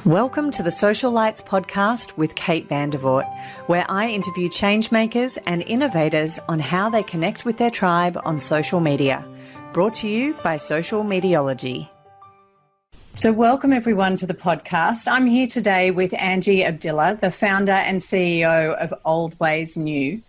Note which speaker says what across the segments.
Speaker 1: Welcome to the Social Lights podcast with Kate vanderVoort, where I interview changemakers and innovators on how they connect with their tribe on social media. Brought to you by Social Mediology. So welcome everyone to the podcast. I'm here today with Angie Abdilla, the founder and CEO of Old Ways New.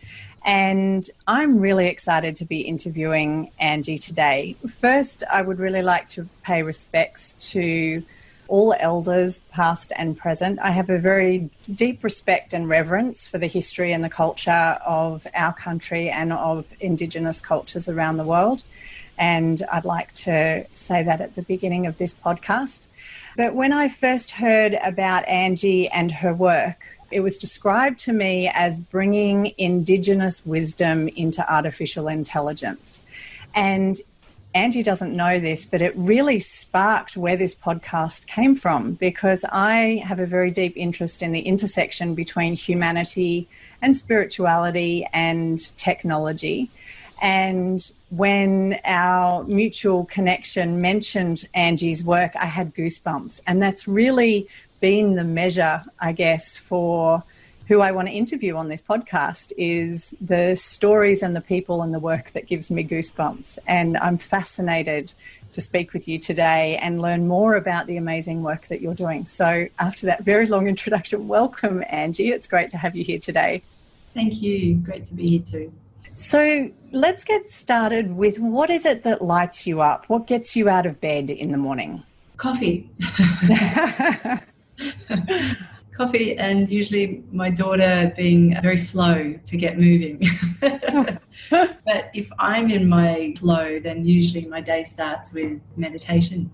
Speaker 1: And I'm really excited to be interviewing Angie today. First, I would really like to pay respects to all elders, past and present. I have a very deep respect and reverence for the history and the culture of our country and of Indigenous cultures around the world. And I'd like to say that at the beginning of this podcast. But when I first heard about Angie and her work, it was described to me as bringing Indigenous wisdom into artificial intelligence. And Angie doesn't know this, but it really sparked where this podcast came from, because I have a very deep interest in the intersection between humanity and spirituality and technology. And when our mutual connection mentioned Angie's work, I had goosebumps. And that's really been the measure, I guess, for who I want to interview on this podcast, is the stories and the people and the work that gives me goosebumps. And I'm fascinated to speak with you today and learn more about the amazing work that you're doing. So after that very long introduction, welcome, Angie. It's great to have you here today.
Speaker 2: Thank you. Great to be here too.
Speaker 1: So let's get started with, what is it that lights you up? What gets you out of bed in the morning?
Speaker 2: Coffee. Coffee, and usually my daughter being very slow to get moving. But if I'm in my flow, then usually my day starts with meditation.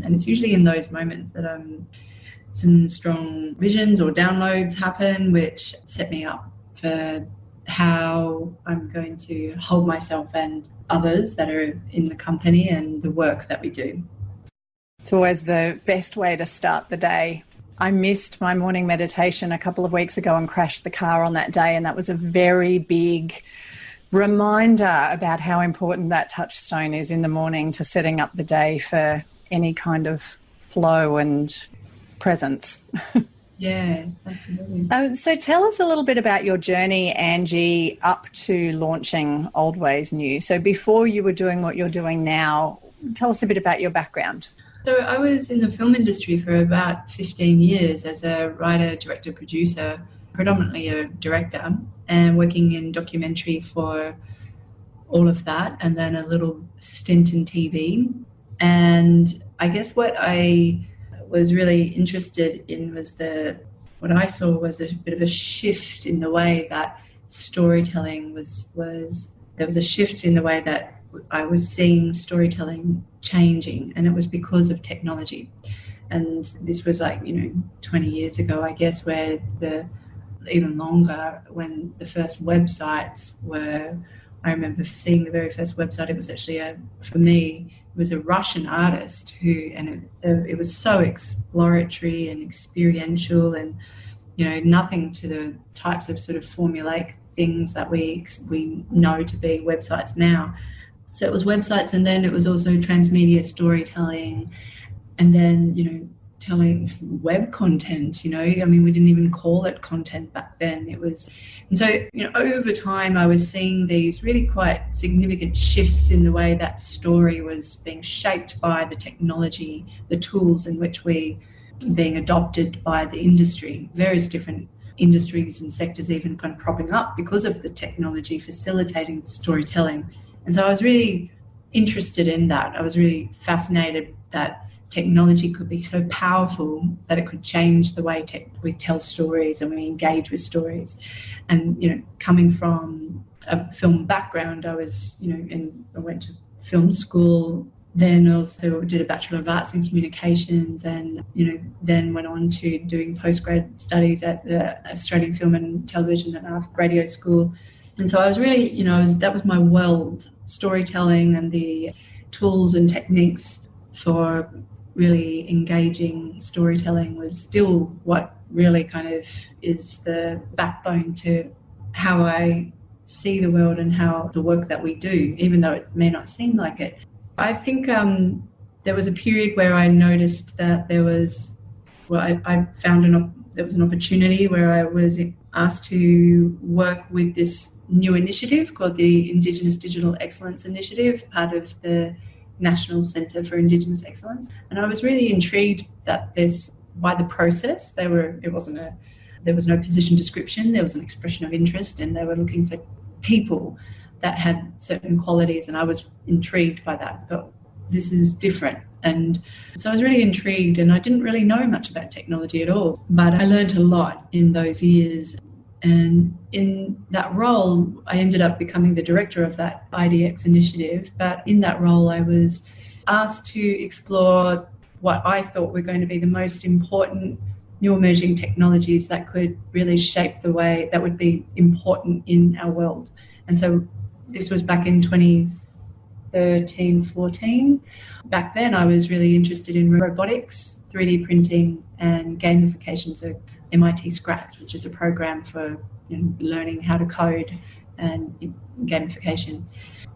Speaker 2: And it's usually in those moments that some strong visions or downloads happen, which set me up for how I'm going to hold myself and others that are in the company and the work that we do.
Speaker 1: It's always the best way to start the day. I missed my morning meditation a couple of weeks ago and crashed the car on that day, and that was a very big reminder about how important that touchstone is in the morning to setting up the day for any kind of flow and presence.
Speaker 2: Yeah, absolutely.
Speaker 1: So tell us a little bit about your journey, Angie, up to launching Old Ways New. So before you were doing what you're doing now, tell us a bit about your background.
Speaker 2: So I was in the film industry for about 15 years as a writer, director, producer, predominantly a director, and working in documentary for all of that, and then a little stint in TV. And I guess what I was really interested in was what I saw was a bit of a shift in the way that storytelling was there was a shift in the way that I was seeing storytelling changing, and it was because of technology. And this was 20 years ago, I guess, where even longer, when the first websites were, I remember seeing the very first website. It was actually for me, it was a Russian artist it was so exploratory and experiential, and nothing to the types of sort of formulaic things that we know to be websites now. So it was websites, and then it was also transmedia storytelling, and then, telling web content, we didn't even call it content back then. And so, over time I was seeing these really quite significant shifts in the way that story was being shaped by the technology, the tools in which being adopted by the industry, various different industries and sectors even kind of propping up because of the technology facilitating storytelling. And so I was really interested in that. I was really fascinated that technology could be so powerful that it could change the way we tell stories and we engage with stories. And, coming from a film background, I was, I went to film school, then also did a Bachelor of Arts in Communications, and, then went on to doing postgrad studies at the Australian Film and Television and Radio School. And so I was really, that was my world. Storytelling and the tools and techniques for really engaging storytelling was still what really kind of is the backbone to how I see the world and how the work that we do, even though it may not seem like it. I think there was a period where I noticed that there was Well, I found there was an opportunity where I was asked to work with this new initiative called the Indigenous Digital Excellence Initiative, part of the National Centre for Indigenous Excellence. And I was really intrigued that by the process, there was no position description, there was an expression of interest, and they were looking for people that had certain qualities, and I was intrigued by that. I thought, this is different. And so I was really intrigued, and I didn't really know much about technology at all, but I learned a lot in those years. And in that role, I ended up becoming the director of that IDX initiative. But in that role, I was asked to explore what I thought were going to be the most important new emerging technologies that could really shape the way that would be important in our world. And so this was back in 2013, 14. Back then, I was really interested in robotics, 3D printing, and gamification. So MIT Scratch, which is a program for learning how to code and gamification.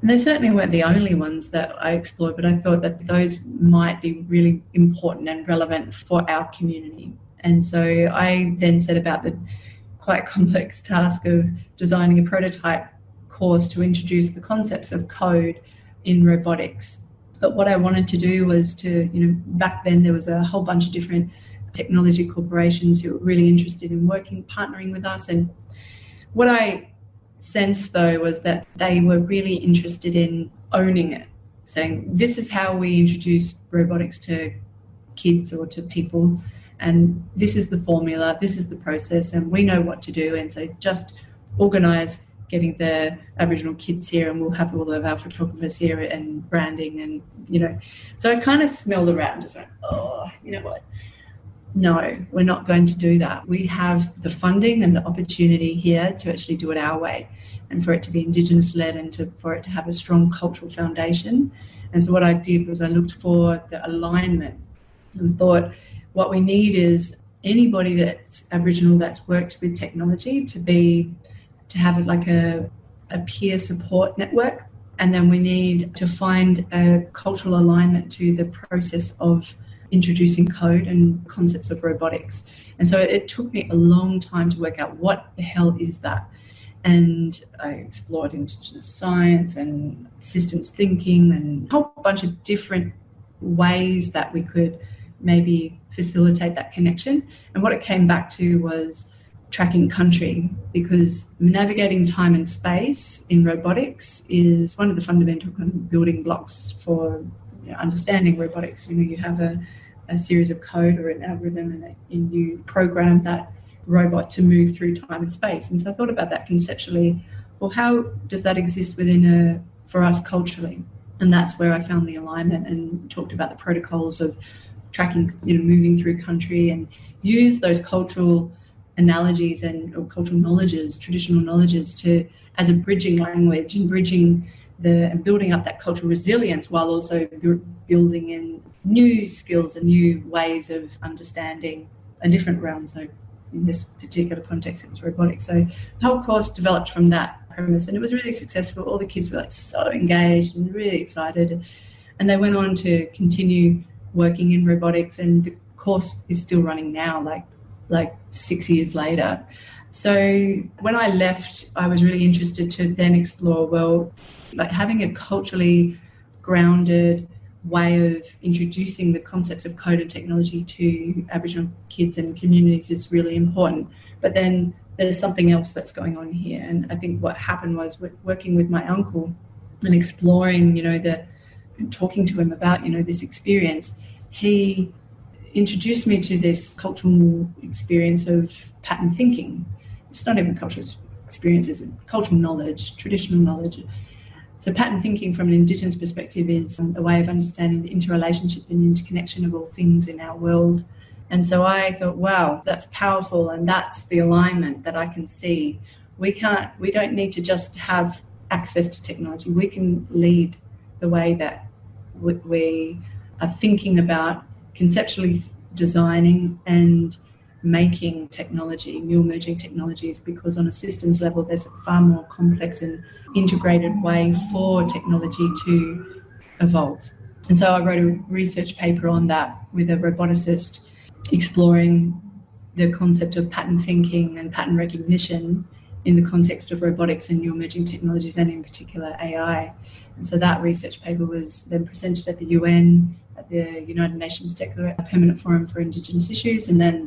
Speaker 2: And they certainly weren't the only ones that I explored, but I thought that those might be really important and relevant for our community. And so I then set about the quite complex task of designing a prototype course to introduce the concepts of code in robotics. But what I wanted to do was back then there was a whole bunch of different technology corporations who were really interested in partnering with us. And what I sensed, though, was that they were really interested in owning it, saying, this is how we introduce robotics to kids or to people, and this is the formula, this is the process, and we know what to do. And so just organise getting the Aboriginal kids here, and we'll have all of our photographers here and branding, and so I kind of smelled around and just went, oh, you know what? No, we're not going to do that. We have the funding and the opportunity here to actually do it our way, and for it to be Indigenous-led, and for it to have a strong cultural foundation. And so what I did was I looked for the alignment and thought, what we need is anybody that's Aboriginal that's worked with technology to have like a peer support network. And then we need to find a cultural alignment to the process of introducing code and concepts of robotics. And so it took me a long time to work out what the hell is that. And I explored Indigenous science and systems thinking and a whole bunch of different ways that we could maybe facilitate that connection. And what it came back to was tracking country, because navigating time and space in robotics is one of the fundamental kind of building blocks for understanding robotics. You have a series of code or an algorithm, and you program that robot to move through time and space. And so I thought about that conceptually. Well, how does that exist for us culturally? And that's where I found the alignment and talked about the protocols of tracking, moving through country, and use those cultural analogies or cultural knowledges, traditional knowledges, as a bridging language and and building up that cultural resilience, while also building in new skills and new ways of understanding a different realm. So in this particular context, it was robotics. So the whole course developed from that premise, and it was really successful. All the kids were so engaged and really excited, and they went on to continue working in robotics, and the course is still running now, like 6 years later. So when I left, I was really interested to then explore, like having a culturally grounded way of introducing the concepts of code and technology to Aboriginal kids and communities is really important. But then there's something else that's going on here. And I think what happened was, working with my uncle and exploring, talking to him about, this experience, he introduced me to this cultural experience of pattern thinking. It's not even cultural experience, it's cultural knowledge, traditional knowledge. So pattern thinking from an Indigenous perspective is a way of understanding the interrelationship and interconnection of all things in our world. And so I thought, wow, that's powerful, and that's the alignment that I can see. We don't need to just have access to technology. We can lead the way that we are thinking about conceptually designing and making technology, new emerging technologies, because on a systems level, there's a far more complex and integrated way for technology to evolve. And so I wrote a research paper on that with a roboticist, exploring the concept of pattern thinking and pattern recognition in the context of robotics and new emerging technologies, and in particular AI. And so that research paper was then presented at the UN, at the United Nations Permanent Forum for Indigenous Issues, and then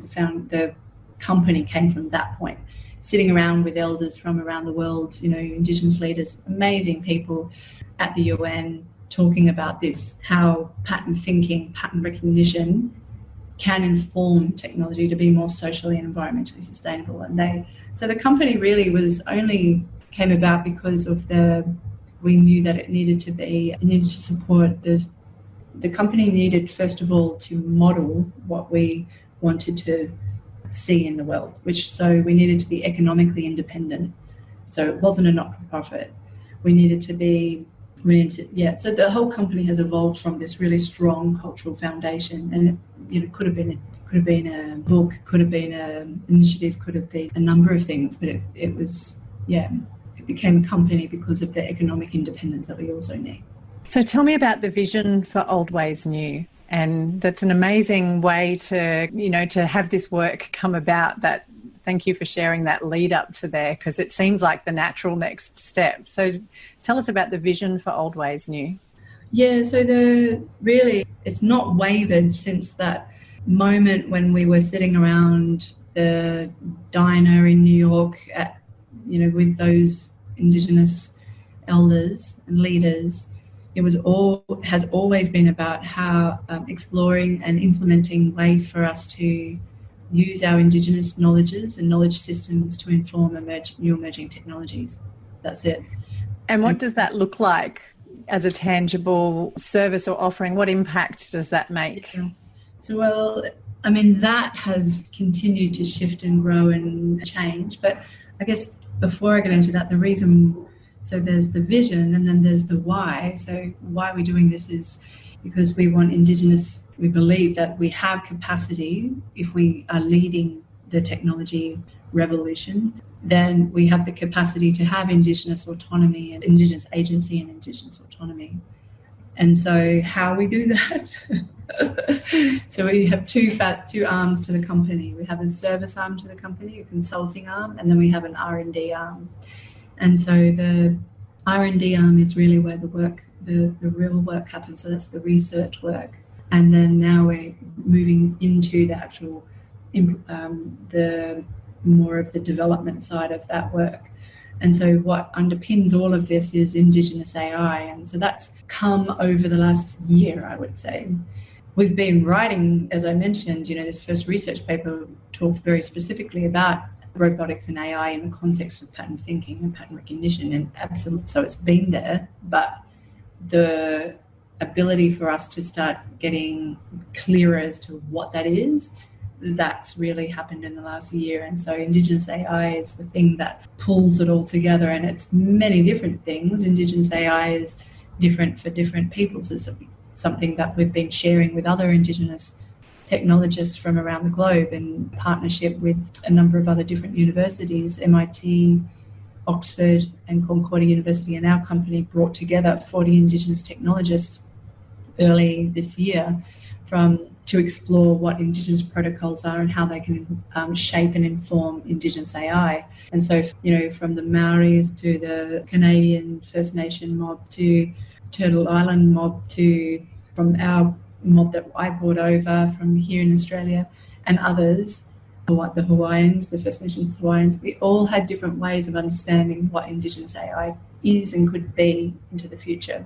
Speaker 2: the company came from that point, sitting around with elders from around the world, Indigenous leaders, amazing people at the UN, talking about this, how pattern thinking, pattern recognition can inform technology to be more socially and environmentally sustainable. And so the company really came about because of we knew that it needed to support the company needed, first of all, to model what we wanted to see in the world, so we needed to be economically independent. So it wasn't a not-for-profit. So the whole company has evolved from this really strong cultural foundation, and it could have been a book, could have been an initiative, could have been a number of things, but it became a company because of the economic independence that we also need.
Speaker 1: So tell me about the vision for Old Ways New, and that's an amazing way to have this work come about. Thank you for sharing that lead up to there, because it seems like the natural next step. So tell us about the vision for Old Ways New.
Speaker 2: Yeah, so it's not wavered since that moment when we were sitting around the diner in New York with those Indigenous elders and leaders. It has always been about how exploring and implementing ways for us to use our Indigenous knowledges and knowledge systems to inform new emerging technologies. That's it.
Speaker 1: And what does that look like as a tangible service or offering? What impact does that make?
Speaker 2: So, that has continued to shift and grow and change. But I guess before I get into that, there's the vision and then there's the why. So why we're doing this is because we believe that we have capacity. If we are leading the technology revolution, then we have the capacity to have Indigenous autonomy and Indigenous agency and Indigenous autonomy. And so how we do that? So we have two arms to the company. We have a service arm to the company, a consulting arm, and then we have an R&D arm. And so the R&D arm is really where the real work happens. So that's the research work. And then now we're moving into the actual, the more of the development side of that work. And so what underpins all of this is Indigenous AI. And so that's come over the last year, I would say. We've been writing, as I mentioned, this first research paper talked very specifically about robotics and AI in the context of pattern thinking and pattern recognition, and absolutely, so it's been there, but the ability for us to start getting clearer as to what that is, that's really happened in the last year. And so Indigenous AI is the thing that pulls it all together, and it's many different things. Indigenous AI is different for different peoples. It's something that we've been sharing with other Indigenous technologists from around the globe in partnership with a number of other different universities. MIT, Oxford and Concordia University and our company brought together 40 Indigenous technologists early this year to explore what Indigenous protocols are and how they can shape and inform Indigenous AI. And so, from the Maoris to the Canadian First Nation mob to Turtle Island mob from our mob that I brought over from here in Australia and others, the Hawaiians, the First Nations Hawaiians, we all had different ways of understanding what Indigenous AI is and could be into the future.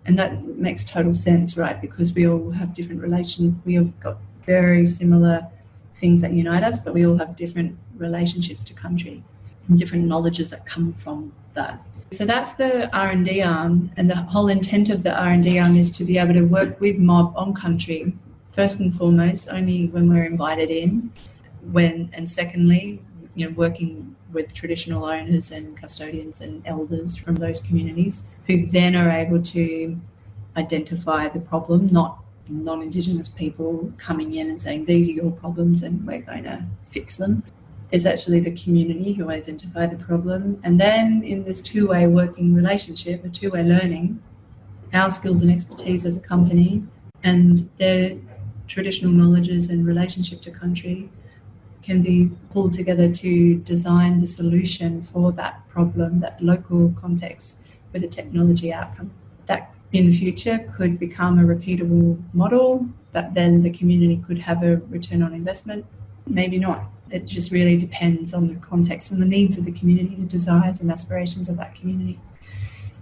Speaker 2: And that makes total sense, right? Because we all have different relations. We have got very similar things that unite us, but we all have different relationships to country and different knowledges that come from that. So that's the R&D arm, and the whole intent of the R&D arm is to be able to work with mob on country, first and foremost, only when we're invited in, and secondly, working with traditional owners and custodians and elders from those communities who then are able to identify the problem, not non-Indigenous people coming in and saying, these are your problems and we're going to fix them. It's actually the community who identify the problem. And then in this two-way working relationship, a two-way learning, our skills and expertise as a company and their traditional knowledges and relationship to country can be pulled together to design the solution for that problem, that local context with a technology outcome. That in the future could become a repeatable model that then the community could have a return on investment. Maybe not. It just really depends on the context and the needs of the community, the desires and aspirations of that community.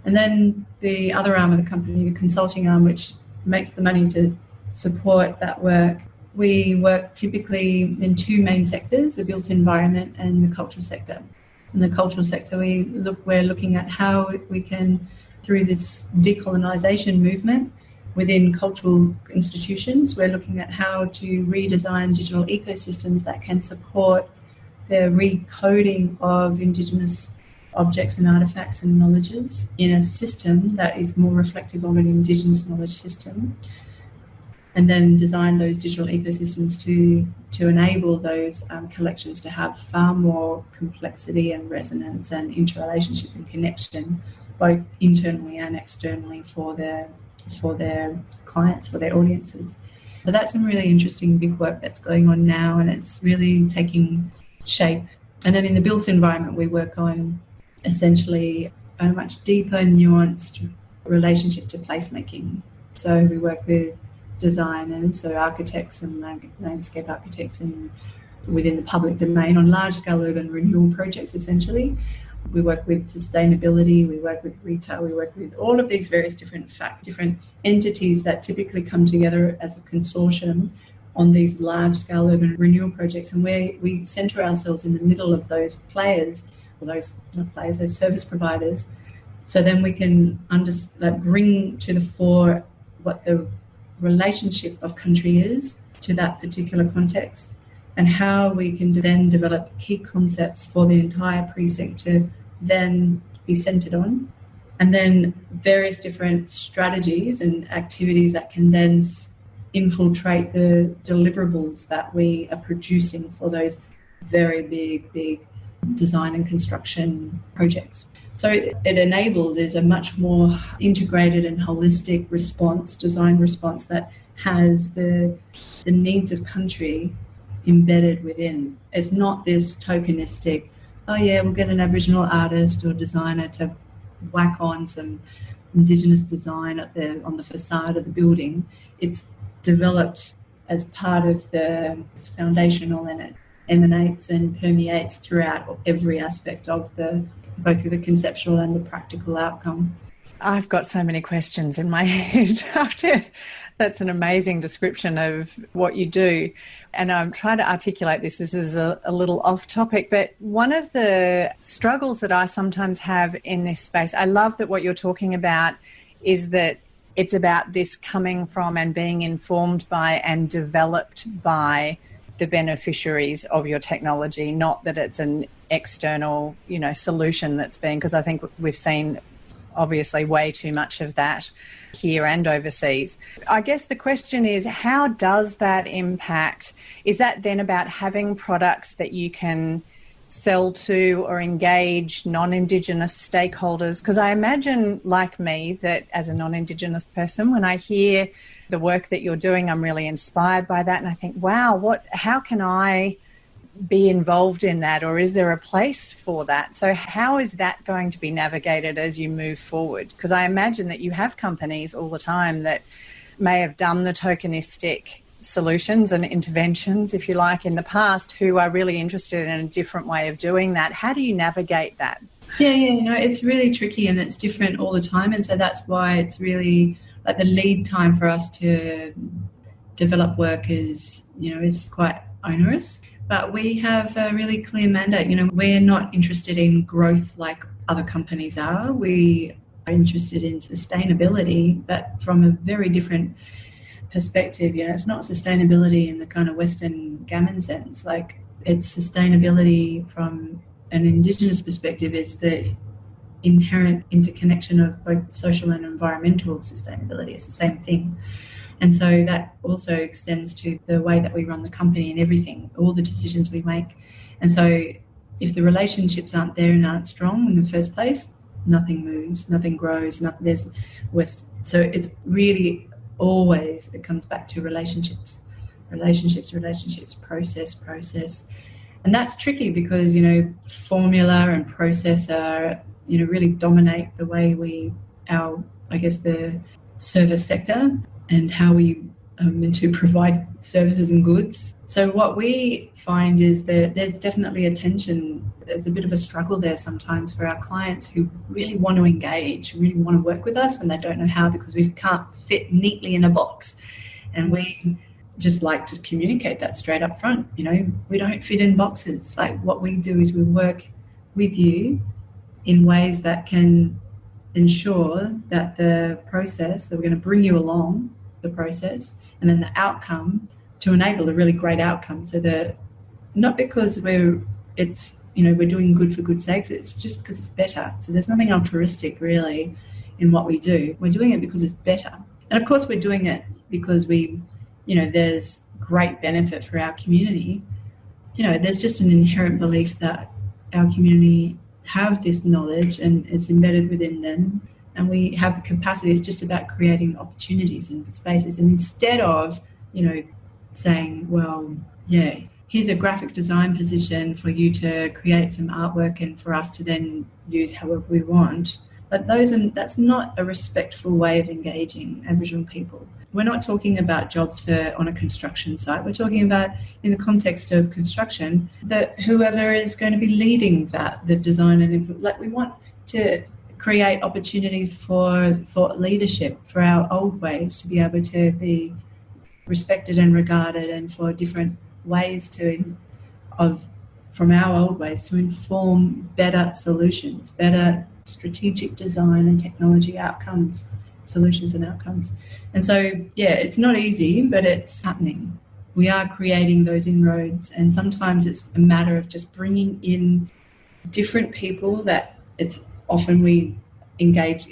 Speaker 2: And then the other arm of the company, the consulting arm, which makes the money to support that work. We work typically in two main sectors, the built environment and the cultural sector. In the cultural sector, we're looking at how we can, through this decolonisation movement within cultural institutions, we're looking at how to redesign digital ecosystems that can support the recoding of Indigenous objects and artefacts and knowledges in a system that is more reflective of an Indigenous knowledge system, and then design those digital ecosystems to enable those collections to have far more complexity and resonance and interrelationship and connection, both internally and externally for their clients, for their audiences. So that's some really interesting big work that's going on now, and it's really taking shape. And then in the built environment, we work on essentially a much deeper, nuanced relationship to placemaking. So we work with designers, so architects and landscape architects within the public domain on large-scale urban renewal projects, essentially. We work with sustainability, we work with retail, we work with all of these various different entities that typically come together as a consortium on these large-scale urban renewal projects, and we centre ourselves in the middle of those players, or those service providers, so then we can bring to the fore what the relationship of country is to that particular context, and how we can then develop key concepts for the entire precinct to then be centred on, and then various different strategies and activities that can then infiltrate the deliverables that we are producing for those very big design and construction projects. So it enables is a much more integrated and holistic design response that has the needs of country embedded within. It's not this tokenistic, oh yeah, we'll get an Aboriginal artist or designer to whack on some Indigenous design on the facade of the building. It's developed as part of it's foundational, and it emanates and permeates throughout every aspect of both the conceptual and the practical outcome.
Speaker 1: I've got so many questions in my head. That's an amazing description of what you do. And I'm trying to articulate this. This is a little off topic, but one of the struggles that I sometimes have in this space, I love that what you're talking about is that it's about this coming from and being informed by and developed by the beneficiaries of your technology, not that it's an external, solution that's being, because I think we've seen obviously way too much of that here and overseas. I guess the question is, how does that impact? Is that then about having products that you can sell to or engage non-Indigenous stakeholders? Because I imagine, like me, that as a non-Indigenous person, when I hear the work that you're doing, I'm really inspired by that, and I think, wow, how can I be involved in that, or is there a place for that? So how is that going to be navigated as you move forward? Because I imagine that you have companies all the time that may have done the tokenistic solutions and interventions, if you like, in the past, who are really interested in a different way of doing that. How do you navigate that?
Speaker 2: Yeah, it's really tricky, and it's different all the time, and so that's why it's really like the lead time for us to develop work is quite onerous. But we have a really clear mandate. We're not interested in growth like other companies are. We are interested in sustainability, but from a very different perspective. It's not sustainability in the kind of Western gammon sense. Like, it's sustainability from an Indigenous perspective is the inherent interconnection of both social and environmental sustainability. It's the same thing. And so that also extends to the way that we run the company and everything, all the decisions we make. And so if the relationships aren't there and aren't strong in the first place, nothing moves, nothing grows, so it's really always, it comes back to relationships. relationships, process. And that's tricky because, formula and process are, really dominate the way the service sector and how we are meant to provide services and goods. So what we find is that there's definitely a tension. There's a bit of a struggle there sometimes for our clients who really want to engage, really want to work with us, and they don't know how because we can't fit neatly in a box. And we just like to communicate that straight up front. We don't fit in boxes. Like, what we do is we work with you in ways that can ensure that the process, that we're going to bring you along the process, and then the outcome to enable a really great outcome. So that not because we're doing good for good sakes, it's just because it's better. So there's nothing altruistic really in what we do. We're doing it because it's better. And of course we're doing it because there's great benefit for our community. There's just an inherent belief that our community have this knowledge and it's embedded within them, and we have the capacity. It's just about creating opportunities and spaces. And instead of, saying, well, yeah, here's a graphic design position for you to create some artwork and for us to then use however we want. But that's not a respectful way of engaging Aboriginal people. We're not talking about jobs on a construction site. We're talking about, in the context of construction, that whoever is going to be leading the design and input, we want to create opportunities for leadership, for our old ways to be able to be respected and regarded, and for different ways from our old ways to inform better solutions, better strategic design and technology outcomes, solutions and outcomes. And so, yeah, it's not easy, but it's happening. We are creating those inroads, and sometimes it's a matter of just bringing in different people that it's often we engage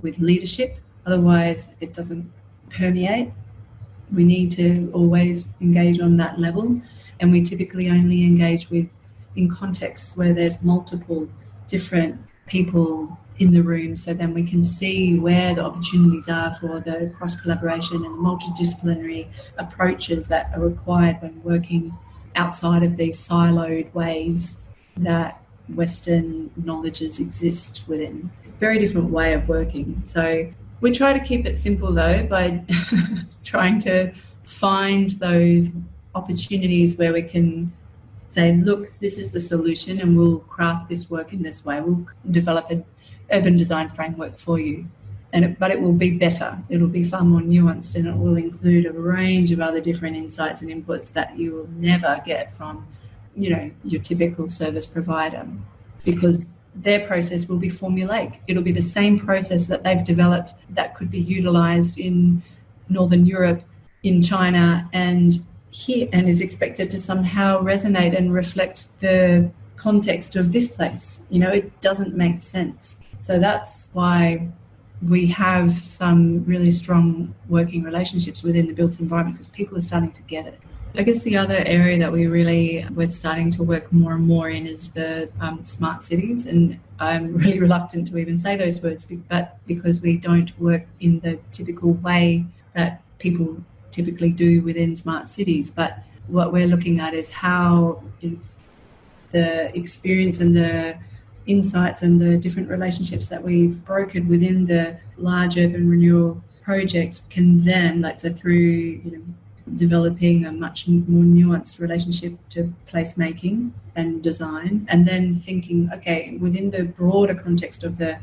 Speaker 2: with leadership, otherwise it doesn't permeate. We need to always engage on that level, and we typically only engage in contexts where there's multiple different people in the room, so then we can see where the opportunities are for the cross-collaboration and the multidisciplinary approaches that are required when working outside of these siloed ways that Western knowledges exist within. Very different way of working. So we try to keep it simple though by trying to find those opportunities where we can say, look, this is the solution and we'll craft this work in this way. We'll develop an urban design framework for you. But it will be better. It'll be far more nuanced, and it will include a range of other different insights and inputs that you will never get from, your typical service provider, because their process will be formulaic. It'll be the same process that they've developed that could be utilised in Northern Europe, in China, and here, and is expected to somehow resonate and reflect the context of this place. It doesn't make sense. So that's why we have some really strong working relationships within the built environment, because people are starting to get it. I guess the other area that we're starting to work more and more in is the smart cities, and I'm really reluctant to even say those words, but because we don't work in the typical way that people typically do within smart cities. But what we're looking at is how the experience and the insights and the different relationships that we've brokered within the large urban renewal projects can then, through developing a much more nuanced relationship to placemaking and design, and then thinking, okay, within the broader context of the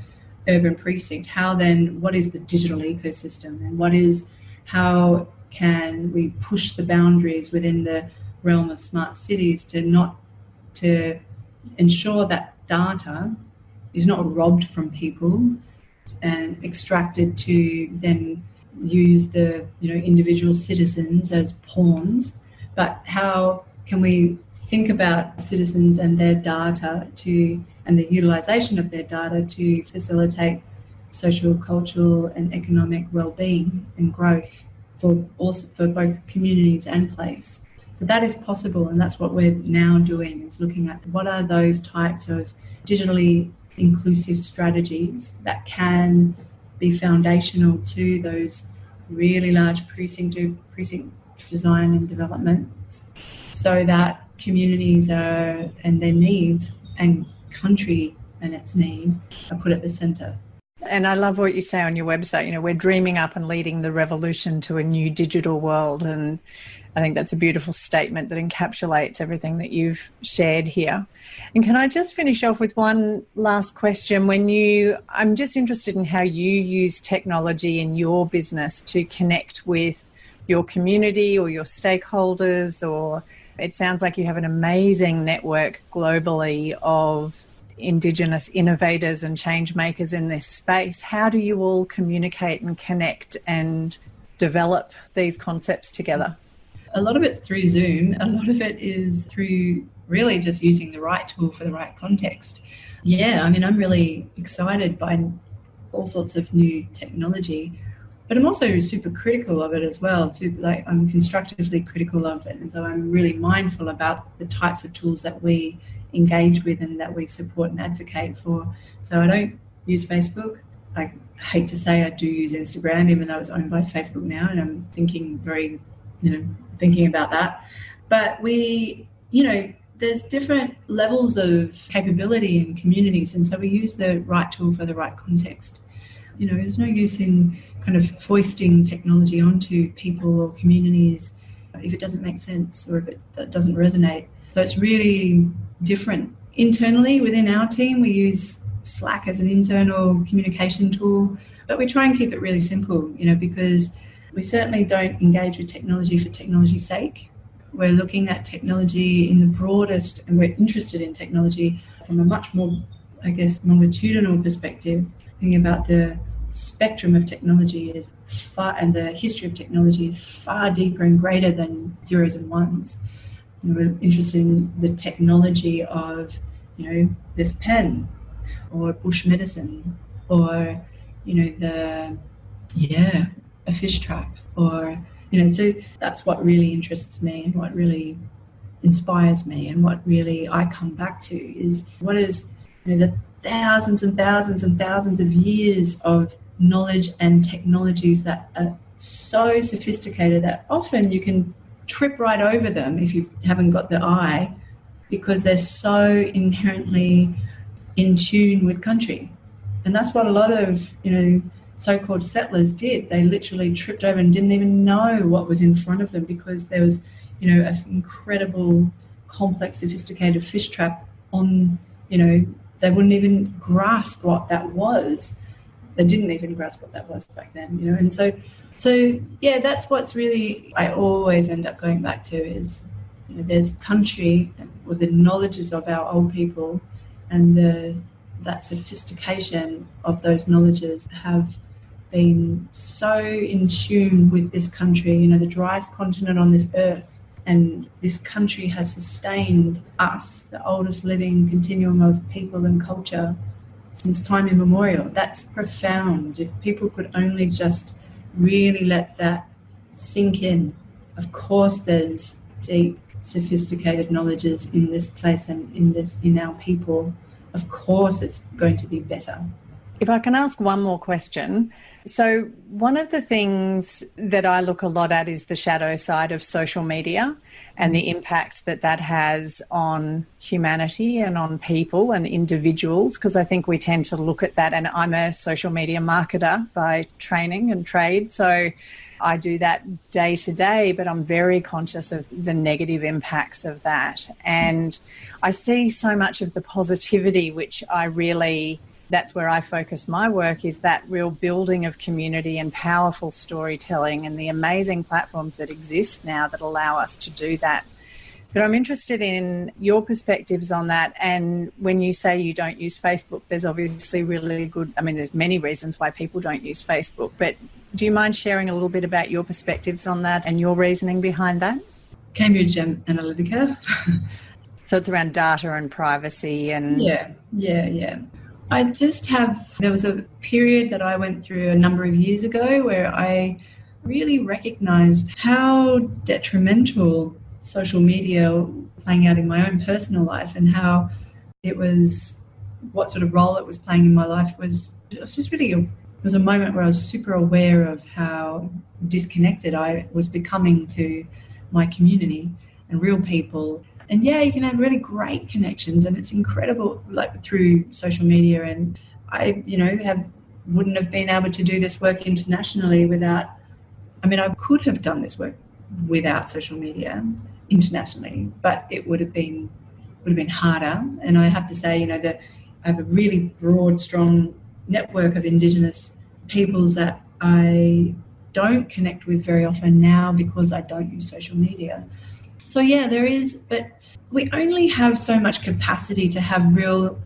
Speaker 2: urban precinct, what is the digital ecosystem, and how can we push the boundaries within the realm of smart cities to ensure that data is not robbed from people and extracted to then use the individual citizens as pawns, but how can we think about citizens and their data and the utilisation of their data to facilitate social, cultural and economic well-being and growth for both communities and place. So that is possible, and that's what we're now doing, is looking at what are those types of digitally inclusive strategies that can be foundational to those really large precinct design and development so that communities are, and their needs and country and its need are put at the centre.
Speaker 1: And I love what you say on your website, you know, we're dreaming up and leading the revolution to a new digital world. And I think that's a beautiful statement that encapsulates everything that you've shared here. And can I just finish off with one last question? I'm just interested in how you use technology in your business to connect with your community or your stakeholders, or it sounds like you have an amazing network globally of Indigenous innovators and change makers in this space. How do you all communicate and connect and develop these concepts together?
Speaker 2: A lot of it's through Zoom. A lot of it is through really just using the right tool for the right context. Yeah, I mean, I'm really excited by all sorts of new technology, but I'm also super critical of it as well. I'm constructively critical of it. And so I'm really mindful about the types of tools that we engage with and that we support and advocate for. So I don't use Facebook. I hate to say I do use Instagram, even though it's owned by Facebook now, and I'm thinking about that. But there's different levels of capability in communities, and so we use the right tool for the right context. There's no use in kind of foisting technology onto people or communities if it doesn't make sense or if it doesn't resonate. So it's really different. Internally within our team, we use Slack as an internal communication tool, but we try and keep it really simple, because we certainly don't engage with technology for technology's sake. We're looking at technology in the broadest, and we're interested in technology from a much more, longitudinal perspective, thinking about the spectrum of technology is far, and the history of technology is far deeper and greater than zeros and ones. We're interested in the technology of, this pen or bush medicine or, a fish trap or, so that's what really interests me and what really inspires me and what really I come back to is what is, the thousands and thousands and thousands of years of knowledge and technologies that are so sophisticated that often you can trip right over them if you haven't got the eye, because they're so inherently in tune with country. And that's what a lot of so-called settlers did. They literally tripped over and didn't even know what was in front of them because there was an incredible complex sophisticated fish trap on, they wouldn't even grasp what that was. They didn't even grasp what that was back then, and so that's what's really I always end up going back to is, there's country with the knowledges of our old people and that sophistication of those knowledges have been so in tune with this country, the driest continent on this earth. And this country has sustained us, the oldest living continuum of people and culture, since time immemorial. That's profound. If people could only just really let that sink in. Of course there's deep, sophisticated knowledges in this place and in our people. Of course it's going to be better.
Speaker 1: If I can ask one more question. So one of the things that I look a lot at is the shadow side of social media and the impact that has on humanity and on people and individuals, because I think we tend to look at that, and I'm a social media marketer by training and trade, so I do that day to day, but I'm very conscious of the negative impacts of that. And I see so much of the positivity, which that's where I focus my work, is that real building of community and powerful storytelling and the amazing platforms that exist now that allow us to do that. But I'm interested in your perspectives on that. And when you say you don't use Facebook, there's obviously there's many reasons why people don't use Facebook, but do you mind sharing a little bit about your perspectives on that and your reasoning behind that?
Speaker 2: Cambridge Analytica.
Speaker 1: So it's around data and privacy and...
Speaker 2: Yeah. There was a period that I went through a number of years ago where I really recognised how detrimental social media playing out in my own personal life and how what sort of role it was playing in my life was just really was a moment where I was super aware of how disconnected I was becoming to my community and real people. And yeah, you can have really great connections, and it's incredible, like through social media. And I, wouldn't have been able to do this work internationally without, I could have done this work without social media internationally, but it would have been harder. And I have to say, that I have a really broad, strong network of Indigenous peoples that I don't connect with very often now because I don't use social media. So yeah, there is, but we only have so much capacity to have real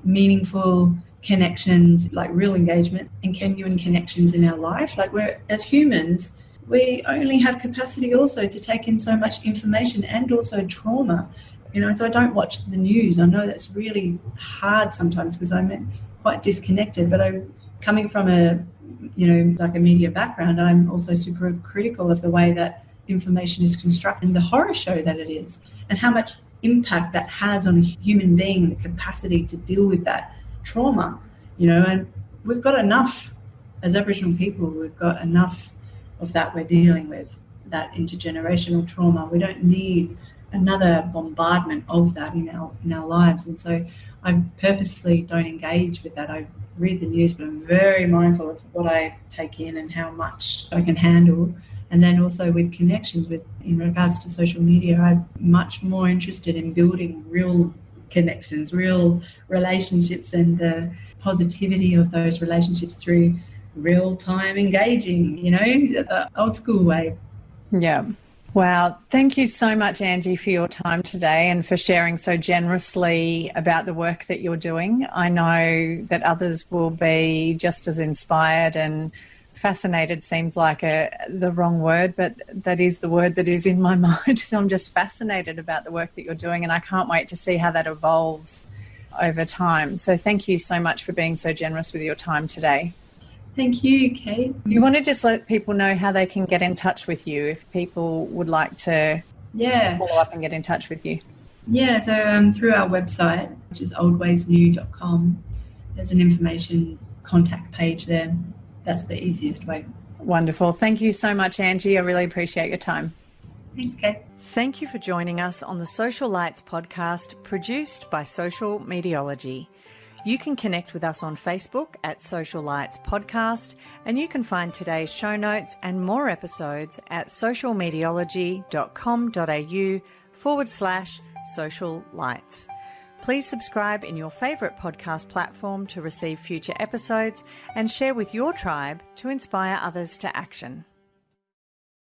Speaker 2: meaningful connections, like real engagement and genuine connections in our life. Like, we're, as humans, we only have capacity also to take in so much information and also trauma. So I don't watch the news. I know that's really hard sometimes because I'm quite disconnected, but I'm coming from a media background. I'm also super critical of the way that information is constructed and the horror show that it is, and how much impact that has on a human being, the capacity to deal with that trauma, and we've got enough as Aboriginal people. We've got enough of that we're dealing with, that intergenerational trauma. We don't need another bombardment of that in our lives. And so I purposely don't engage with that. I read the news, but I'm very mindful of what I take in and how much I can handle. And then also with connections, in regards to social media, I'm much more interested in building real connections, real relationships, and the positivity of those relationships through real-time engaging, the old school way.
Speaker 1: Yeah. Wow. Thank you so much, Angie, for your time today and for sharing so generously about the work that you're doing. I know that others will be just as inspired and fascinated. Seems like the wrong word, but that is the word that is in my mind. So I'm just fascinated about the work that you're doing, and I can't wait to see how that evolves over time. So thank you so much for being so generous with your time today.
Speaker 2: Thank you, Kate.
Speaker 1: You want to just let people know how they can get in touch with you if people would like to follow up and get in touch with you?
Speaker 2: Yeah, so through our website, which is oldwaysnew.com, there's an information contact page there. That's the easiest way.
Speaker 1: Wonderful. Thank you so much, Angie. I really appreciate your time.
Speaker 2: Thanks, Kate.
Speaker 1: Thank you for joining us on the Social Lights podcast, produced by Social Mediology. You can connect with us on Facebook at Social Lights Podcast, and you can find today's show notes and more episodes at socialmediology.com.au/social lights. Please subscribe in your favourite podcast platform to receive future episodes and share with your tribe to inspire others to action.